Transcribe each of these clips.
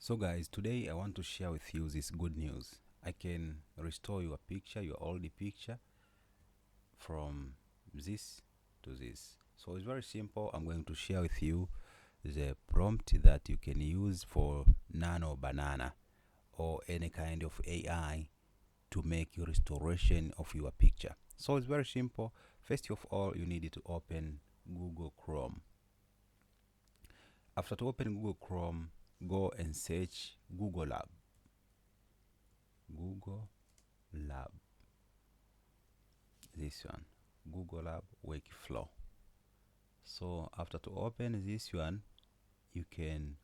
So guys, today I want to share with you this good news. I can restore your picture, your old picture, from this to this. So it's very simple. I'm going to share with you the prompt that you can use for Nano Banana or any kind of AI to make your restoration of your picture. So it's very simple. First of all, you need to open Google Chrome. After to open Google Chrome, go and search Google Lab. Google Lab. This one, Google Lab Workflow. So after to open this one, you can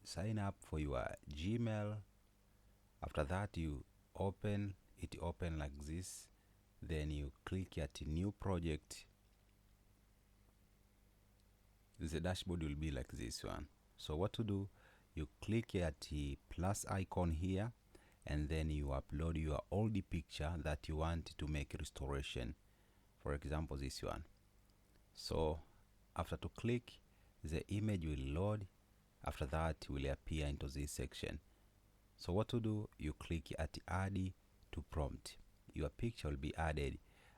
sign up for your Gmail. After that, you open it, open like this. Then you click at new project. The dashboard will be like this one. So what to do, you click at the plus icon here, and then you upload your old picture that you want to make restoration. For example, this one. So after to click, the image will load. After that, will appear into this section. So what to do, you click at add to prompt. Your picture will be added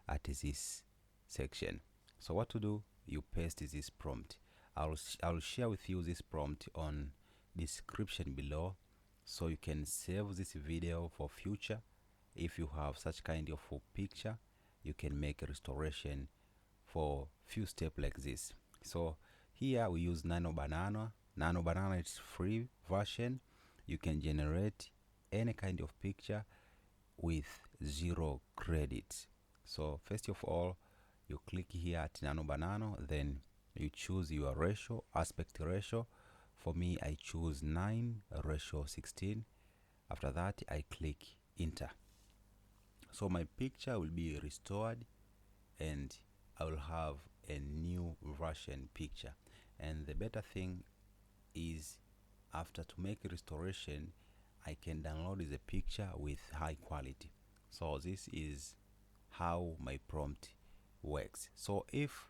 at this section. So what to do, you paste this prompt. I'll share with you this prompt on description below, so you can save this video for future. If you have such kind of a picture, you can make a restoration for few steps like this. So here we use Nano Banana. Nano Banana is free version. You can generate any kind of picture with 0 credits. So first of all, you click here at Nano Banana, then you choose your ratio, aspect ratio. For me, I choose 9:16. After that, I click enter. So my picture will be restored, and I will have a new version picture. And the better thing is, after to make a restoration, I can download the picture with high quality. So this is how my prompt works. So if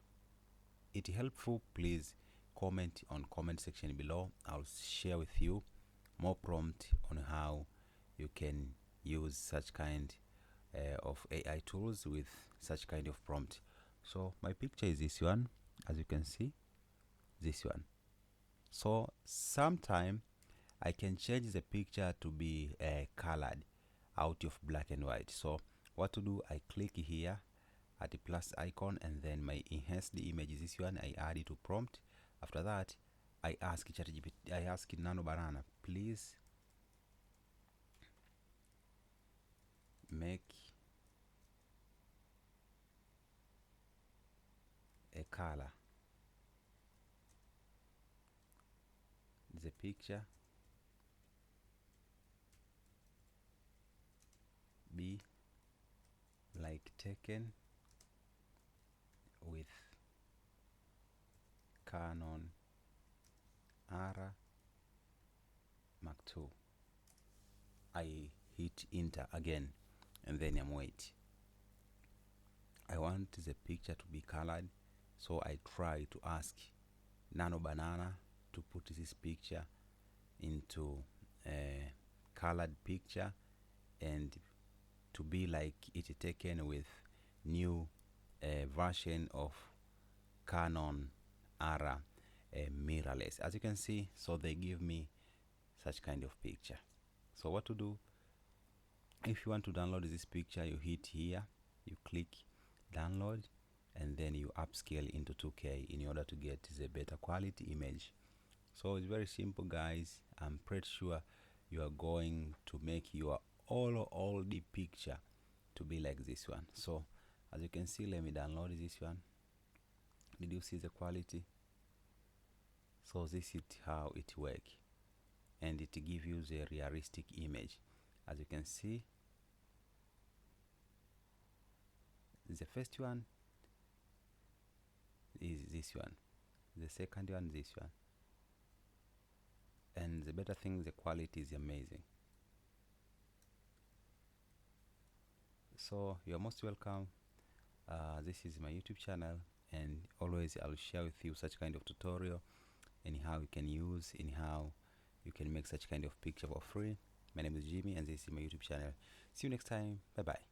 it helpful, please comment on comment section below. I'll share with you more prompt on how you can use such kind of AI tools with such kind of prompt. So my picture is this one, as you can see, this one. So sometime I can change the picture to be colored out of black and white. So what to do, I click here at the plus icon, and then my enhance the image is this one. I add it to prompt. After that, I ask ChatGPT, I ask Nano Banana, please make a color the picture be like taken with Canon R Mark II. I hit enter again, and then I'm wait. I want the picture to be colored, so I try to ask Nano Banana to put this picture into a colored picture, and to be like it taken with new version of Canon R mirrorless, as you can see. So they give me such kind of picture. So what to do, if you want to download this picture, you hit here, you click download, and then you upscale into 2K in order to get the better quality image. So it's very simple, guys. I'm pretty sure you are going to make your all the picture to be like this one. So as you can see, let me download this one. Did you see the quality? So this is how it works, and it gives you the realistic image. As you can see, the first one is this one, the second one this one, and the better thing, the quality is amazing. So you're most welcome. This is my YouTube channel, and always I'll share with you such kind of tutorial and how you can use, and how you can make such kind of picture for free. My name is Jimmy and this is my YouTube channel. See you next time. Bye bye.